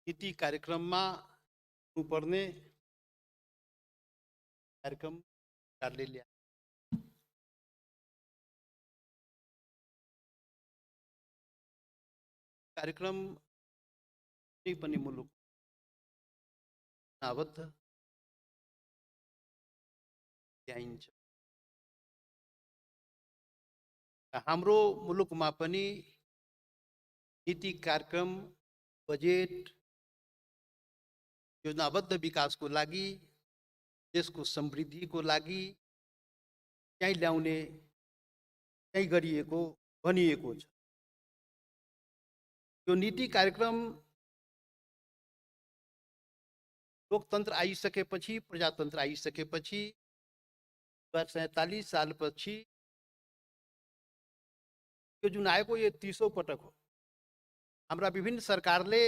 नीति कार्यक्रमમાં ઉપરને कार्यक्रम काढलेले आहे. कार्यक्रम कुनै पनि मुलुक आबद्ध ल्याइन्छ. हाम्रो मुलुकमा पनि नीति कार्यक्रम बजेट योजनाबद्ध विकासको लागि देशको समृद्धिको लागि चाहिँ ल्याउने चाहिँ गरिएको भनिएको छ. यो नीति कार्यक्रम लोकतन्त्र आइसकेपछि प्रजातन्त्र आइसकेपछि 47 सालपछि यो जुन आएको यो 30औं पटक हो. हाम्रा विभिन्न सरकारले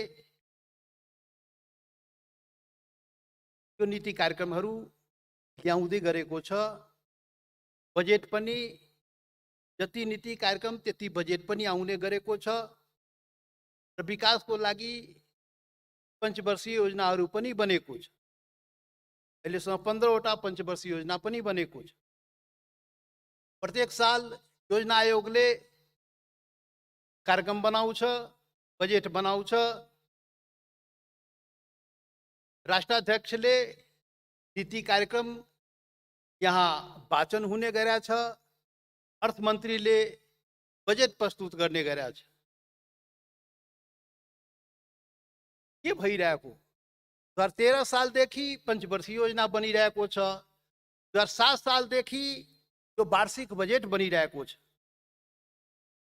यो नीति कार्यक्रमहरू ल्याउँदै गरेको छ. बजेट पनि जति नीति कार्यक्रम त्यति बजेट पनि आउने गरेको छ र विकासको लागि पञ्चवर्षीय योजनाहरू पनि बनेको छ. अहिलेसम्म 15वटा पञ्चवर्षीय योजना पनि बनेको छ. प्रत्येक साल योजना आयोगले कार्यक्रम बनाउँछ, बजेट बनाउँछ. राष्ट्राध्यक्षले नीति कार्यक्रम यहाँ वाचन हुने गरेका छ. अर्थमन्त्रीले बजेट प्रस्तुत गर्ने गरेका छ. के भइरहेको 2013 सालदेखि पञ्चवर्षीय योजना बनिरहेको छ. 2007 सालदेखि यो वार्षिक बजेट बनिरहेको छ.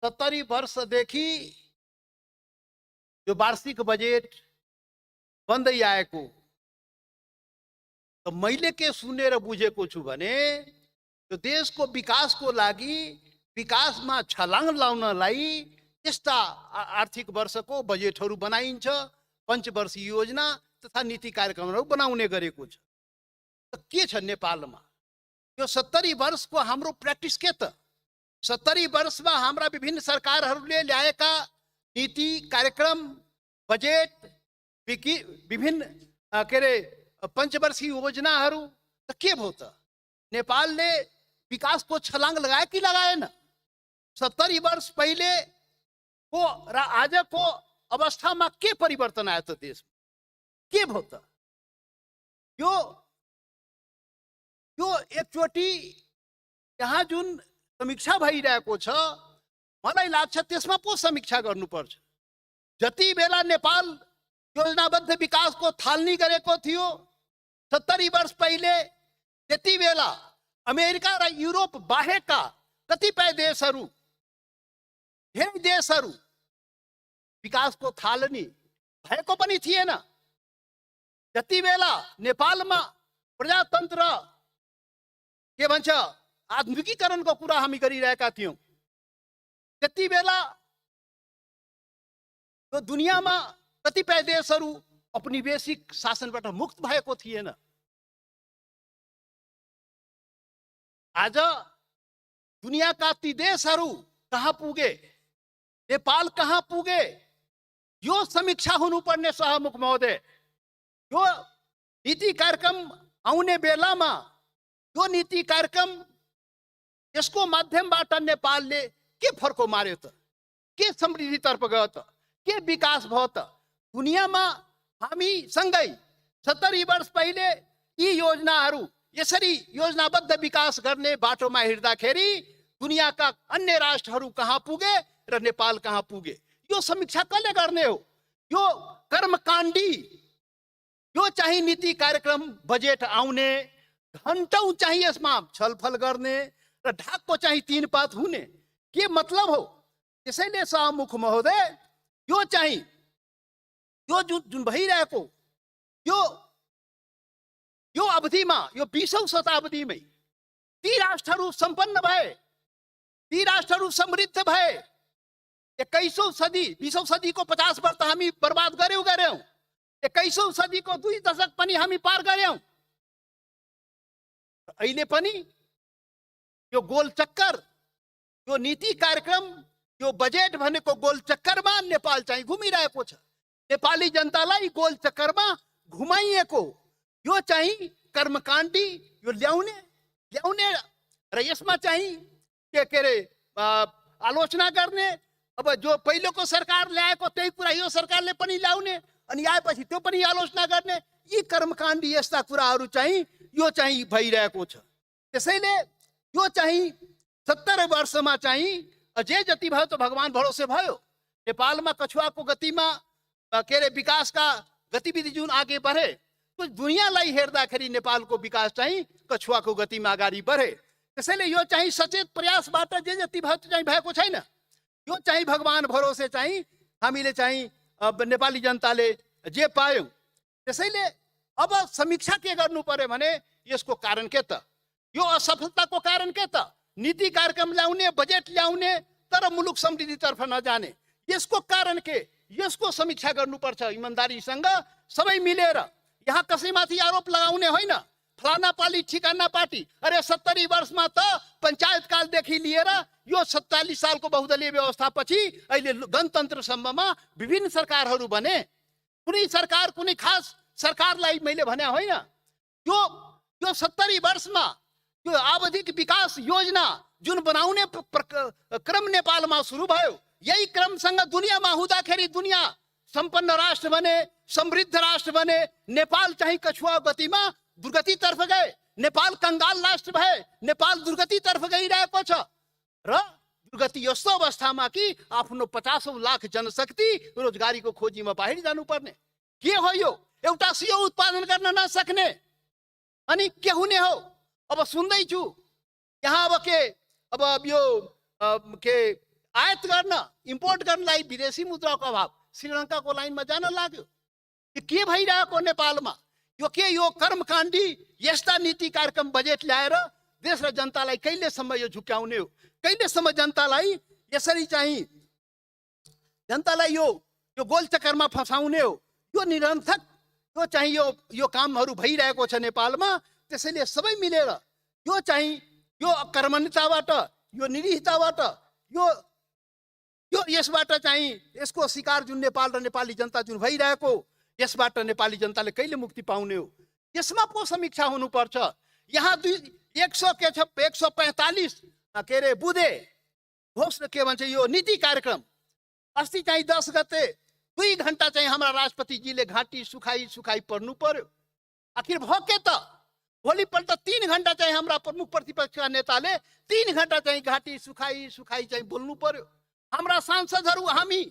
70 वर्षदेखि यो वार्षिक बजेट बन्दै आएको. तो मैले के सुनेर बुझेको छु भने यो देशको विकासको लागि विकासमा छलाङ लाउनलाई त्यस्ता आर्थिक वर्षको बजेटहरू बनाइन्छ, पञ्चवर्षीय योजना तथा नीति कार्यक्रमहरू बनाउने गरेको छ. के छ नेपालमा यो 70 वर्षको हाम्रो प्र्याक्टिस के त? 70 वर्षमा हाम्रा विभिन्न सरकारहरूले ल्याएका नीति कार्यक्रम बजेट विभिन्न के अरे पञ्चवर्षीय योजनाहरू त के भयो त? नेपालले विकासको छलाङ लगाए कि लगाएन? 70 वर्ष पहिले को र आजको अवस्थामा के परिवर्तन आयो त? देशमा के भयो त? यो एकचोटि यहाँ जुन समीक्षा भइरहेको छ मलाई लाग्छ त्यसमा पो समीक्षा गर्नुपर्छ. जति बेला नेपाल योजनाबद्ध विकासको थालनी गरेको थियो 70 वर्ष पहिले, त्यति बेला अमेरिका र युरोप बाहेकका कतिपय देशहरू, धेरै देशहरू विकासको थालनी भएको पनि थिएन. जति बेला नेपालमा प्रजातन्त्र के भन्छ आधुनिकीकरणको कुरा हामी गरिरहेका थियौं, त्यति बेला यो दुनियाँमा कतिपय देशहरू औपनिवेशिक शासनबाट मुक्त भएको थिएन. आज दुनियाँका ती देशहरू कहाँ पुगे, नेपाल कहाँ पुगे, यो समीक्षा हुनुपर्ने सहमुख महोदय. यो नीति कार्यक्रम आउने बेलामा यो नीति कार्यक्रम यसको माध्यमबाट नेपालले के फर्को मार्यो त? के समृद्धितर्फ गयो त? के विकास भयो त? दुनियाँमा हामी सँगै 70 वर्ष पहिले यी योजनाहरू यसरी योजनाबद्ध विकास गर्ने बाटोमा हिँड्दाखेरि दुनियाँका अन्य राष्ट्रहरू कहाँ पुगे र नेपाल कहाँ पुगे, यो समीक्षा कसले गर्ने हो? यो कर्मकाण्डी यो चाहिँ नीति कार्यक्रम बजेट आउने, घण्टौं चाहिँ यसमा छलफल गर्ने र ढाकको चाहिँ 3 पात हुने के मतलब हो? त्यसैले सहमुख महोदय यो चाहिँ यो जुन भइरहेको यो अवधिमा, यो 20औं शताब्दीमै ती राष्ट्रहरू सम्पन्न भए, ती राष्ट्रहरू समृद्ध भए. 21औं सदी 20औं सदीको 50 वर्ष हामी बर्बाद गर्यौं. 21औं सदीको 2 दशक पनि हामी पार गर्यौं. अहिले पनि यो गोल चक्कर, यो नीति कार्यक्रम, यो बजेट भनेको गोल चक्करमा नेपाल चाहिँ घुमिरहेको छ. नेपाली जनतालाई गोल चक्करमा घुमाइएको यो चाहिँ कर्मकाण्डी यो ल्याउने र यसमा चाहिँ के अरे आलोचना गर्ने। अब जो पहिलेको सरकार ल्याएको त्यही कुरा यो सरकारले पनि ल्याउने अनि आएपछि त्यो पनि आलोचना गर्ने। यी कर्मकाण्डी यस्ता कुराहरू चाहिँ यो चाहिँ भइरहेको छ। त्यसैले यो चाहिँ 70 वर्षमा चाहिँ अझै जति भयो त भगवान भरोसे भयो। नेपालमा कछुवाको गतिमा के अरे विकासका गतिविधि जुन आगे बढे तो दुनियाँलाई हेर्दाखेरि नेपालको विकास चाहिँ कछुवाको गतिमा अगाडि बढे। त्यसैले यो चाहिँ सचेत प्रयासबाट जे जति भयो चाहिँ भएको छैन। यो चाहिँ भगवान भरोसे चाहिँ हामीले चाहिँ नेपाली जनताले जे पायौं। त्यसैले अब समीक्षा के गर्नु पर्यो भने यसको कारण के त, यो असफलताको कारण के त, नीति कार्यक्रम ल्याउने बजेट ल्याउने तर मुलुक समृद्धितर्फ नजाने यसको कारण के, यसको समीक्षा गर्नुपर्छ इमानदारीसँग सबै मिलेर। यहाँ कसैमाथि आरोप लगाउने होइन, फलाना पार्टी ठिकाना पार्टी। अरे 70 वर्षमा त पञ्चायत कालदेखि लिएर यो 47 सालको बहुदलीय व्यवस्थापछि अहिले गणतन्त्रसम्ममा विभिन्न सरकारहरू बने। कुनै सरकार कुनै खास सरकारलाई मैले भने होइन। यो 70 वर्षमा यो आवधिक विकास योजना जुन बनाउने क्रम नेपालमा सुरु भयो, यही क्रमसँग दुनियाँमा हुँदाखेरि दुनियाँ सम्पन्न राष्ट्र बने, समृद्ध राष्ट्र बने। नेपाल चाहिँ कछुवा गतिमा दुर्गतितर्फ गए, नेपाल कंगाल राष्ट्र भए, नेपाल दुर्गतितर्फ गइरहेको छ। र दुर्गति यस्तो अवस्थामा कि आफ्नो 50 लाख जनशक्ति रोजगारीको खोजीमा बाहिर जानुपर्ने। के हो यो? एउटा सियो उत्पादन गर्न नसक्ने अनि के हुने हो? अब सुन्दैछु यहाँ अब यो के आयात गर्न इम्पोर्ट गर्नलाई विदेशी मुद्राको अभाव श्रीलङ्काको लाइनमा जान लाग्यो। के भइरहेको नेपालमा? यो कर्मकाण्डी यस्ता नीति कार्यक्रम बजेट ल्याएर देश र जनतालाई कहिलेसम्म यो झुक्याउने हो? कहिलेसम्म जनतालाई यसरी चाहिँ जनतालाई यो गोलचक्करमा फसाउने हो? यो निरर्थक यो चाहिँ यो कामहरू भइरहेको छ नेपालमा। त्यसैले सबै मिलेर यो चाहिँ यो अकर्मण्यताबाट, यो निरीहताबाट, यो यसबाट चाहिँ यसको शिकार जुन नेपाल र नेपाली जनता जुन भइरहेको, यसबाट नेपाली जनताले कहिले मुक्ति पाउने हो? यसमा पो समीक्षा हुनुपर्छ। यहाँ 145 के अरे बुधे घोषणा के भन्छ यो नीति कार्यक्रम अस्ति चाहिँ 10 गते 2 घण्टा चाहिँ हाम्रा राष्ट्रपतिजीले घाँटी सुखाई पढ्नु पर्यो। आखिर भयो के त? भोलिपल्ट 3 घण्टा चाहिँ हाम्रा प्रमुख प्रतिपक्षका नेताले 3 घण्टा चाहिँ घाँटी सुखाई चाहिँ बोल्नु पर्यो। हाम्रा सांसदहरू हामी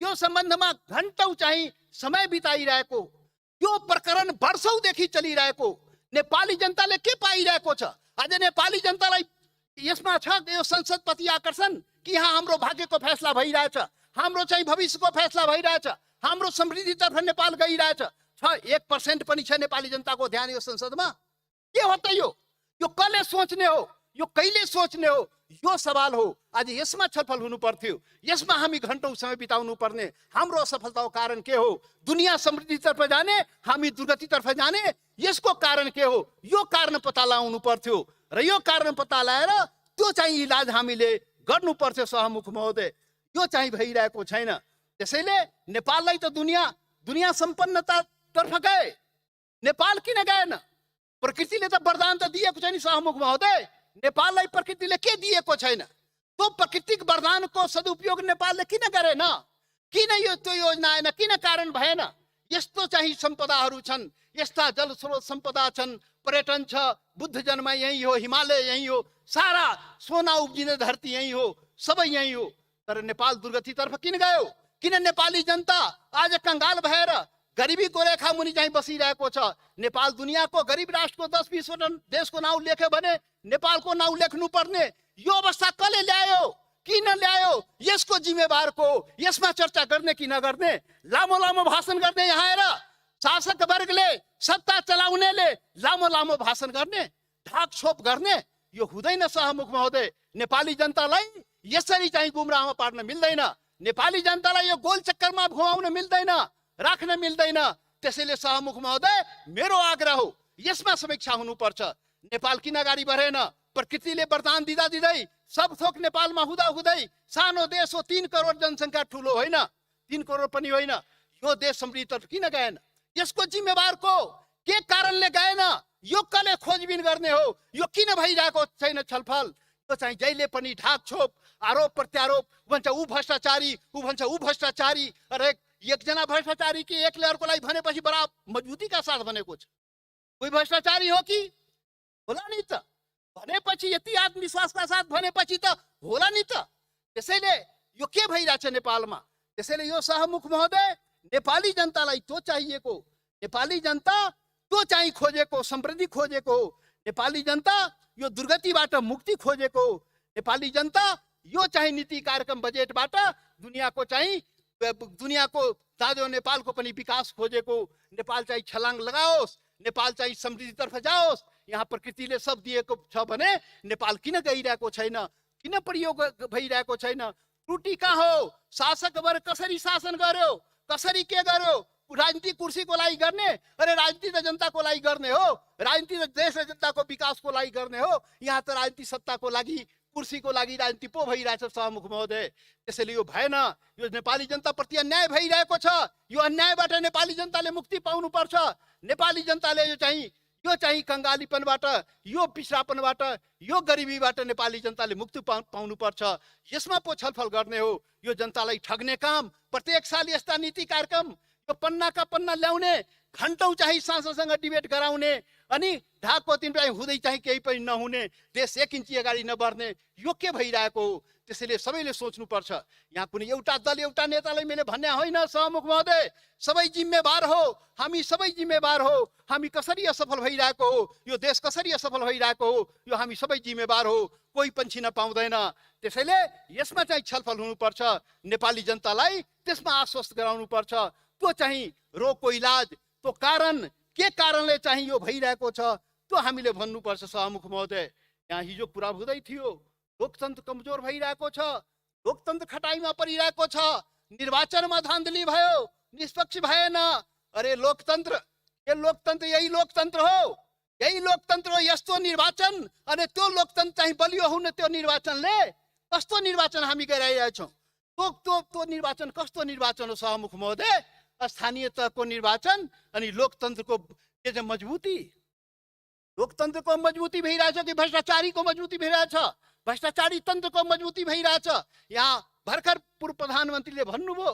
यो सम्बन्धमा घण्टौं चाहिँ समय बिताइरहेको, यो प्रकरण वर्षौंदेखि चलिरहेको। नेपाली जनताले के पाइरहेको छ? आज नेपाली जनतालाई यसमा छ यो संसदप्रति आकर्षण कि यहाँ हाम्रो भाग्यको फैसला भइरहेछ, हाम्रो चाहिँ भविष्यको फैसला भइरहेछ, हाम्रो समृद्धितर्फ नेपाल गइरहेछ। 1% पनि छ नेपाली जनताको ध्यान यो संसदमा? के हो त यो? यो कसले सोच्ने हो? यो कहिले सोच्ने हो? यो सवाल हो। आज यसमा छलफल हुनु पर्थ्यो। यसमा हामी घण्टौं समय बिताउनु पर्ने। हाम्रो असफलताको कारण के हो? दुनिया समृद्धितर्फ जाने, हामी दुर्गतितर्फ जाने, यसको कारण के हो? यो कारण पत्ता लगाउनु पर्थ्यो र यो कारण पत्ता लगाएर त्यो चाहिँ इलाज हामीले गर्नु पर्थ्यो सहमुख महोदय। यो चाहिँ भइरहेको छैन। त्यसैले नेपाललाई त दुनिया सम्पन्नतातर्फ गए, नेपाल किन गएन? प्रकृतिले त वरदान त दिएको छ नि सहमुख महोदय। नेपाललाई प्रकृतिले के दिएको छैन? तो प्राकृतिक वरदानको सदुपयोग नेपालले किन गरेन? किन यो त्यो योजना आएन? किन कारण भएन? यस्तो चाहिँ सम्पदाहरू छन्, यस्ता जल स्रोत सम्पदा छन्, पर्यटन छ, बुद्ध जन्म यही हो, हिमालय यही हो, सारा सोना उब्जिने धरती यही हो, सबै यही हो। तर नेपाल दुर्गतितर्फ किन गयो? किन नेपाली जनता आज कंगाल भएर गरिबीको रेखा मुनि चाहिँ बसिरहेको छ? नेपाल दुनियाँको गरिब राष्ट्रको 10-20 देशको नाउँ लेख्यो भने नेपालको नाउँ लेख्नु पर्ने यो अवस्था कसले ल्यायो? किन ल्यायो? यसको जिम्मेवार को? यसमा चर्चा गर्ने कि नगर्ने? लामो भाषण गर्ने यहाँ आएर शासक वर्गले, सत्ता चलाउनेले लामो भाषण गर्ने, ढाकछोप गर्ने, यो हुँदैन सहमुख महोदय। नेपाली जनतालाई यसरी चाहिँ गुमराहमा पार्न मिल्दैन। नेपाली जनतालाई यो गोल चक्करमा घुमाउन मिल्दैन, राख्न मिल्दैन। त्यसैले सहमुख महोदय मेरो आग्रह हो, यसमा समीक्षा हुनुपर्छ। नेपाल किन अगाडि बढेन? प्रकृतिले वरदान दिँदै सब थोक नेपालमा हुँदै सानो देश हो, 3 करोड जनसङ्ख्या ठुलो होइन, 3 करोड पनि होइन। यो देश समृद्ध किन गएन, यसको जिम्मेवार को के कारणले गएन, यो कसले खोजबिन गर्ने हो, यो किन भइरहेको छैन छलफल। यो चाहिँ जहिले पनि ढाकछोप, आरोप प्रत्यारोप, भन्छ ऊ भ्रष्टाचारी, ऊ भन्छ ऊ भ्रष्टाचारी। अरे एकजना भ्रष्टाचारी कि एकले अर्कोलाई भनेपछि बडा मजबुतीका साथ भनेको छ, कोही भ्रष्टाचारी हो कि होला नि त, भनेपछि यति आत्मविश्वासका साथ भनेपछि त होला नि त। त्यसैले यो के भइरहेछ नेपालमा, त्यसैले यो सहमुख महोदय नेपाली जनतालाई त्यो चाहिएको, नेपाली जनता त्यो चाहिँ खोजेको, समृद्धि खोजेको हो, नेपाली जनता यो दुर्गतिबाट मुक्ति खोजेको हो, नेपाली जनता यो चाहिँ नीति कार्यक्रम बजेटबाट दुनियाँको चाहिँ दुनियाँको दाजो नेपालको पनि विकास खोजेको। नेपाल चाहिँ छलाङ लगाओस्, नेपाल चाहिँ समृद्धितर्फ जाओस्। यहाँ प्रकृतिले सब दिएको छ भने नेपाल किन गइरहेको छैन, किन प्रयोग भइरहेको छैन, त्रुटि कहाँ हो, शासक वर्ग कसरी शासन गर्यो, कसरी के गर्यो, राजनीति कुर्सीको लागि गर्ने, अरे राजनीति त जनताको लागि गर्ने हो, राजनीति त देश र जनताको विकासको लागि गर्ने हो। यहाँ त राजनीति सत्ताको लागि, कुर्सीको लागि राजनीति पो भइरहेछ सहमुख महोदय। त्यसैले यो भएन, यो नेपाली जनताप्रति अन्याय भइरहेको छ। यो अन्यायबाट नेपाली जनताले मुक्ति पाउनुपर्छ। नेपाली जनताले यो चाहिँ कङ्गालीपनबाट, यो पिछडापनबाट, यो गरिबीबाट नेपाली जनताले मुक्ति पाउनुपर्छ। यसमा पो छलफल गर्ने हो। यो जनतालाई ठग्ने काम, प्रत्येक साल यस्ता नीति कार्यक्रम यो पन्नाका पन्ना ल्याउने, घन्टौँ चाहिँ सांसदसँग डिबेट गराउने, अनि ढाकको दिन चाहिँ हुँदै चाहिँ केही पनि नहुने, देश एक इन्ची अगाडि नबढ्ने, यो के भइरहेको हो। त्यसैले सबैले सोच्नुपर्छ। यहाँ कुनै एउटा दल एउटा नेतालाई मैले भन्ने होइन सहमुख महोदय, सबै जिम्मेवार हो, हामी सबै जिम्मेवार हो। हामी कसरी असफल भइरहेको हो, यो देश कसरी असफल भइरहेको हो, यो हामी सबै जिम्मेवार हो, कोही पन्छिन पाउँदैन। त्यसैले यसमा चाहिँ छलफल हुनुपर्छ, नेपाली जनतालाई त्यसमा आश्वस्त गराउनुपर्छ। त्यो चाहिँ रोगको इलाज, त्यो कारण के कारणले चाहिँ यो भइरहेको छ त्यो हामीले भन्नुपर्छ सहमुख महोदय। यहाँ हिजो कुरा हुँदै थियो, लोकतन्त्र कमजोर भइरहेको छ, लोकतन्त्र खटाइमा परिरहेको छ, निर्वाचनमा धाँधली भयो, निष्पक्ष भएन। अरे लोकतन्त्र, ये लोकतन्त्र यही लोकतन्त्र हो, यही लोकतन्त्र हो। यस्तो निर्वाचन अनि त्यो लोकतन्त्र चाहिँ बलियो हुने, त्यो निर्वाचनले कस्तो निर्वाचन हामी गराइरहेछौँ, त्यो निर्वाचन कस्तो निर्वाचन हो सहमुख महोदय। स्थानीय तहको निर्वाचन अनि लोकतन्त्रको के चाहिँ मजबुती, लोकतन्त्रको मजबुती भइरहेछ कि भ्रष्टाचारीको मजबुती भइरहेछ, भ्रष्टाचारी तन्त्रको मजबुती भइरहेछ। यहाँ भर्खर पूर्व प्रधानमन्त्रीले भन्नुभयो,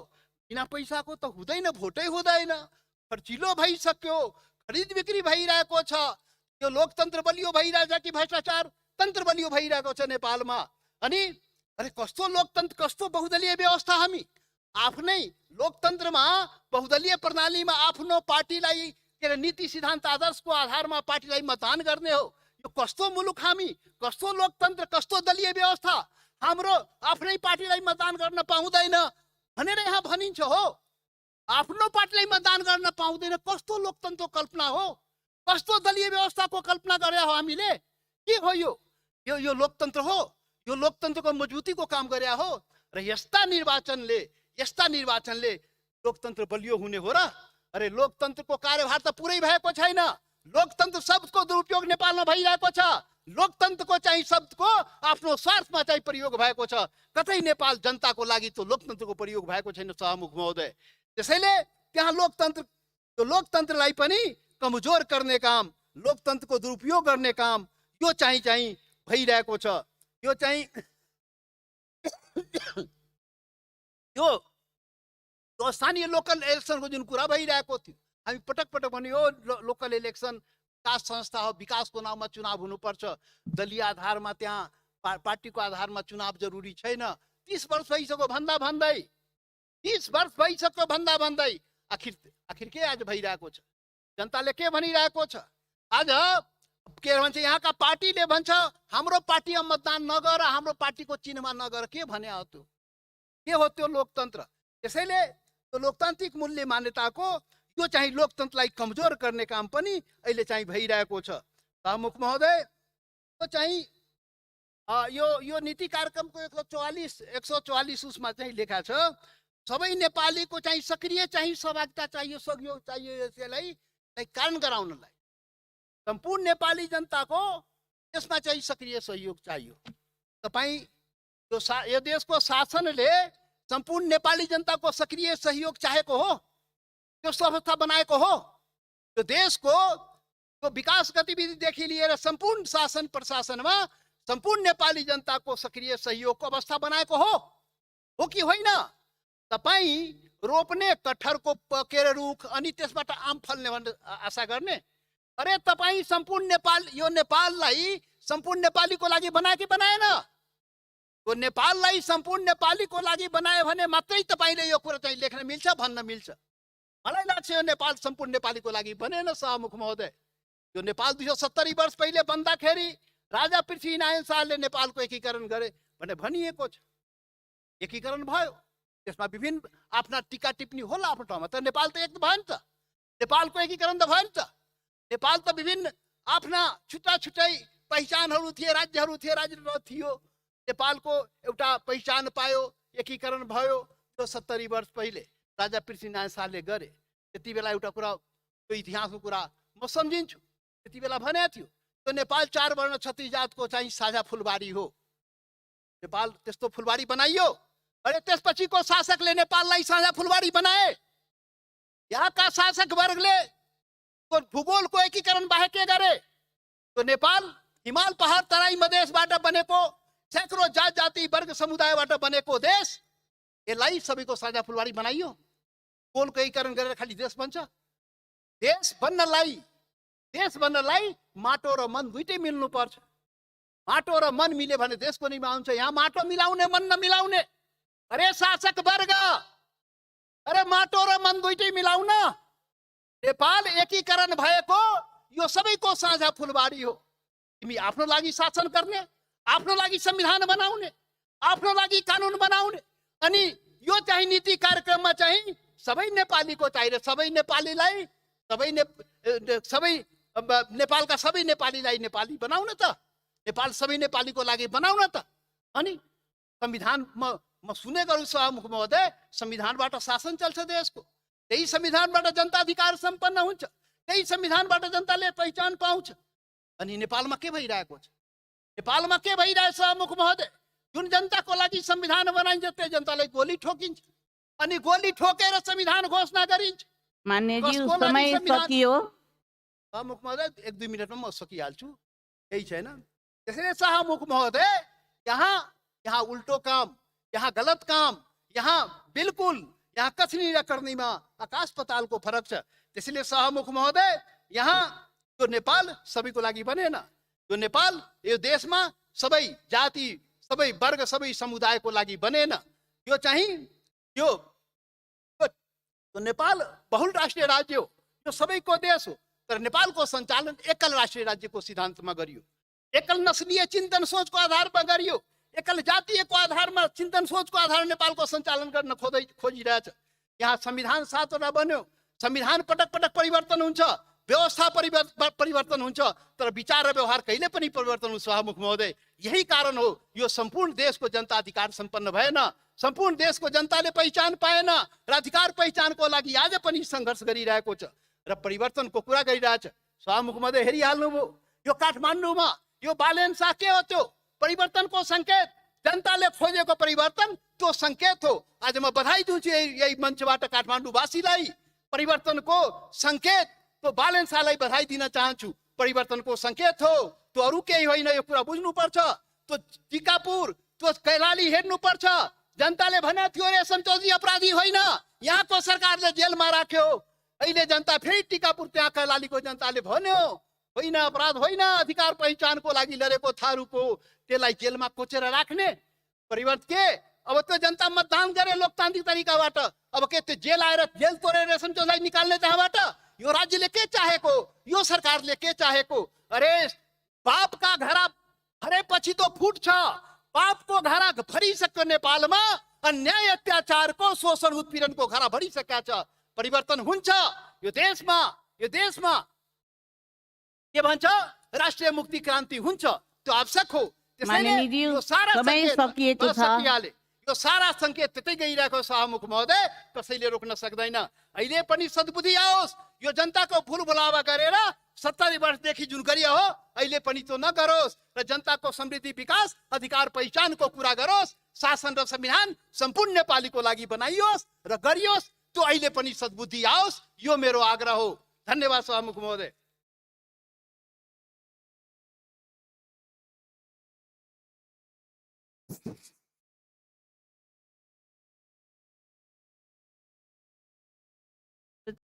बिना पैसाको त हुँदैन, भोटै हुँदैन, खर्चिलो भइसक्यो, खरिद बिक्री भइरहेको छ। यो लोकतन्त्र बलियो भइरहेछ कि भ्रष्टाचार तन्त्र बलियो भइरहेको छ नेपालमा। अनि अरे कस्तो लोकतन्त्र, कस्तो बहुदलीय व्यवस्था। हामी आफ्नै लोकतन्त्रमा, बहुदलीय प्रणालीमा आफ्नो पार्टीलाई के अरे नीति सिद्धान्त आदर्शको आधारमा पार्टीलाई मतदान गर्ने हो। यो कस्तो मुलुक हामी, कस्तो लोकतन्त्र, कस्तो दलीय व्यवस्था। हाम्रो आफ्नै पार्टीलाई मतदान गर्न पाउँदैन भनेर यहाँ भनिन्छ हो, आफ्नो पार्टीलाई मतदान गर्न पाउँदैन। कस्तो लोकतन्त्रको कल्पना हो, कस्तो दलीय व्यवस्थाको कल्पना गरे हो हामीले। के हो यो, यो लोकतन्त्र हो, यो लोकतन्त्रको मजबुतीको काम गरे हो। र यस्ता निर्वाचनले लोकतन्त्र बलियो हुने हो र। अरे लोकतन्त्रको कार्यभार त पुरै भएको छैन, लोकतन्त्र शब्दको दुरुपयोग नेपालमा भइरहेको छ, लोकतन्त्रको चाहिँ शब्दको आफ्नो स्वार्थमा चाहिँ प्रयोग भएको छ, कतै नेपाल जनताको लागि त्यो लोकतन्त्रको प्रयोग भएको छैन सहमुख महोदय। त्यसैले त्यहाँ लोकतन्त्रलाई पनि कमजोर गर्ने काम, लोकतन्त्रको दुरुपयोग गर्ने काम यो चाहिँ भइरहेको छ। यो चाहिँ यो स्थानीय लोकल इलेक्सनको जुन कुरा भइरहेको थियो, हामी पटक पटक भन्यो लोकल इलेक्सन विकास संस्था हो, विकासको नाममा चुनाव हुनुपर्छ, दलीय आधारमा त्यहाँ पार्टीको आधारमा चुनाव जरुरी छैन। 30 वर्ष भइसक्यो भन्दा भन्दै, 30 वर्ष भइसक्यो भन्दा भन्दै आखिर के आज भइरहेको छ, जनताले के भनिरहेको छ। आज के भन्छ, यहाँका पार्टीले भन्छ हाम्रो पार्टीमा मतदान नगर, हाम्रो पार्टीको चिन्हमा नगर। के भने हो त्यो, के हो त्यो लोकतन्त्र। त्यसैले त्यो लोकतान्त्रिक मूल्य मान्यताको यो चाहिँ लोकतन्त्रलाई कमजोर गर्ने काम पनि अहिले चाहिँ भइरहेको छ सहमुख महोदय। यो चाहिँ यो नीति कार्यक्रमको 144 उसमा चाहिँ लेखा छ, सबै नेपालीको चाहिँ सक्रिय चाहिँ सहभागिता चाहियो, सहयोग चाहियो। यसलाई कारण गराउनलाई सम्पूर्ण नेपाली जनताको यसमा चाहिँ सक्रिय सहयोग चाहियो। तपाईँ यो देशको शासनले सम्पूर्ण नेपाली जनताको सक्रिय सहयोग चाहेको हो, त्यस्तो अवस्था बनाएको हो। त्यो देशको त्यो विकास गतिविधि देखि लिएर सम्पूर्ण शासन प्रशासनमा सम्पूर्ण नेपाली जनताको सक्रिय सहयोगको अवस्था बनाएको हो कि होइन? तपाईँ रोप्ने कटहरको पकेर रुख अनि त्यसबाट आम फल्ने भनेर आशा गर्ने? अरे तपाईँ सम्पूर्ण नेपाल, यो नेपाललाई सम्पूर्ण नेपालीको लागि बनाए कि बनाएन? यो नेपाललाई सम्पूर्ण नेपालीको लागि बनायो भने मात्रै तपाईँले यो कुरा चाहिँ लेख्न मिल्छ, भन्न मिल्छ। मलाई लाग्छ यो नेपाल सम्पूर्ण नेपालीको लागि बनेन सभामुख महोदय। यो नेपाल 270 वर्ष पहिले बन्दाखेरि राजा पृथ्वीनारायण शाहले नेपालको एकीकरण गरे भनेर भनिएको छ। एकीकरण भयो, त्यसमा विभिन्न आफ्ना टीका टिप्पणी होला आफ्नो ठाउँमा, तर नेपाल त एक भयो नि त। नेपालको एकीकरण त भयो नि त। नेपाल त विभिन्न आफ्ना छुट्टा छुट्टै पहिचानहरू थिए, राज्यहरू थिए, राज्य थियो। नेपालको एउटा पहिचान पायो, एकीकरण भयो। त्यो 70 वर्ष पहिले राजा पृथ्वीनारायण शाहले गरे। त्यति बेला एउटा कुरा, त्यो इतिहासको कुरा म सम्झिन्छु, त्यति बेला भनेको थियो त्यो नेपाल 4 वर्ण 36 जातको चाहिँ साझा फुलबारी हो। नेपाल त्यस्तो फुलबारी बनाइयो। अरे त्यसपछिको शासकले नेपाललाई साझा फुलबारी बनाए। यहाँका शासक वर्गले तो भूगोलको एकीकरण बाहेक के गरे? तो नेपाल हिमाल पहाड तराई मधेसबाट बनेको सैकड़ों जात जाति वर्ग समुदायबाट बनेको देश, यसलाई सबैको साझा फुलबारी बनाइयो। भूगोलको एकीकरण गरेर खाली देश बन्छ? देश बन्नलाई माटो र मन दुईटै मिल्नु पर्छ। माटो र मन मिले भने देशको निर्माण हुन्छ। यहाँ माटो मिलाउने, मन नमिलाउने। अरे शासक वर्ग, अरे माटो र मन दुईटै मिलाउन। नेपाल एकीकरण भएको यो सबैको साझा फुलबारी हो। तिमी आफ्नो लागि शासन गर्ने, आफ्नो लागि संविधान बनाउने, आफ्नो लागि कानुन बनाउने, अनि यो चाहिँ नीति कार्यक्रममा चाहिँ सबै नेपालीको चाहिए, सबै नेपालीलाई, सबै नेपालका सबै नेपालीलाई नेपाली बनाउन त। नेपाल सबै नेपालीको लागि बनाउन त। अनि संविधान म सुने गर्छु सभामुख महोदय, संविधानबाट शासन चल्छ देशको। त्यही संविधानबाट जनता अधिकार सम्पन्न हुन्छ, त्यही संविधानबाट जनताले पहिचान पाउँछ। अनि नेपालमा के भइरहेको छ? नेपालमा के भइरहेछ सभामुख महोदय? जुन जनताको लागि संविधान बनाइन्छ त्यो जनतालाई गोली ठोकिन्छ, अनि गोली ठोकेर संविधान घोषणा गरिन्छ। मान्यजी समय सकियो। सभामुख महोदय 1-2 मिनटमा म सकिहाल्छु, केही छैन। त्यसैले सभामुख महोदय, यहाँ उल्टो काम, यहाँ गलत काम, यहाँ बिल्कुल यहाँ कथनी र कर्नीमा आकाश पतालको फरक छ। त्यसैले सभामुख महोदय, यहाँ यो नेपाल सबैको लागि बनेन। यो नेपाल यो देशमा सबै जाति, सबै वर्ग, सबै समुदायको लागि बनेन। यो चाहिँ यो नेपाल बहुराष्ट्रिय राज्य हो, यो सबैको देश हो। तर नेपालको सञ्चालन एकल राष्ट्रिय राज्यको सिद्धान्तमा गरियो, एकल नस्लीय चिन्तन सोचको आधारमा गरियो, एकल जातीयको आधारमा चिन्तन सोचको आधारमा नेपालको सञ्चालन गर्न खोजिरहेछ। यहाँ संविधान 7वटा बन्यो। संविधान पटक पटक परिवर्तन हुन्छ, व्यवस्था परिवर्तन हुन्छ, तर विचार र व्यवहार कहिले पनि परिवर्तन हुन्छ सभामुख महोदय। यही कारण हो यो सम्पूर्ण देशको जनता अधिकार सम्पन्न भएन, सम्पूर्ण देशको जनताले पहिचान पाएन र अधिकार पहिचानको लागि आज पनि सङ्घर्ष गरिरहेको छ र परिवर्तनको कुरा गरिरहेछ। सभामुख महोदय हेरिहाल्नुभयो, यो काठमाडौँमा यो बालेन्सा के हो? त्यो परिवर्तनको सङ्केत, जनताले खोजेको परिवर्तन त्यो सङ्केत हो। आज म बधाई दिन्छु यही मञ्चबाट काठमाडौँवासीलाई। परिवर्तनको सङ्केत त्यो बालेन्सालाई बधाई दिन चाहन्छु। परिवर्तनको सङ्केत हो, त्यो अरू केही होइन। यो कुरा बुझ्नुपर्छ। त्यो टिकापुर, त्यो कैलाली हेर्नुपर्छ। जनताले भने थियो रेशम चौधरी अपराधी होइन, यहाँको सरकारले जेलमा राख्यो। अहिले जनता फेरि टिकापुर, त्यहाँ कैलालीको जनताले भन्यो होइन, अपराध होइन, अधिकार पहिचानको लागि लडेको थारूको, त्यसलाई जेलमा कोचेर राख्ने। परिवर्तन के? अब त्यो जनता मतदान गरे लोकतान्त्रिक तरिकाबाट, अब के त्यो जेल आएर जेल तोडेर रेशम चौधरी निकाल्ने त्यहाँबाट? यो राज्यले के चाहेको? यो सरकारले के चाहेको? अरे पापका घरा भरेपछि त फुट्छ। पापको घरा भरिसक्यो नेपालमा, अन्याय अत्याचारको शोषण उत्पीडनको घरा भरिसकेका छ। परिवर्तन हुन्छ यो देशमा के भन्छ? राष्ट्रिय मुक्ति क्रान्ति हुन्छ, त्यो आवश्यक हो। यो सारा सङ्केत त्यतै गइरहेको सभामुख महोदय, कसैले रोक्न सक्दैन। अहिले पनि सद्बुद्धि आओस्, यो जनताको भुल भुलावा गरेर 70 वर्षदेखि जुन गरियो हो, अहिले पनि त्यो नगरोस् र जनताको समृद्धि, विकास, अधिकार पहिचानको कुरा गरोस्। शासन र संविधान सम्पूर्ण नेपालीको लागि बनाइयोस् र गरियोस्। त्यो अहिले पनि सद्बुद्धि आओस्, यो मेरो आग्रह हो। धन्यवाद सभामुख महोदय।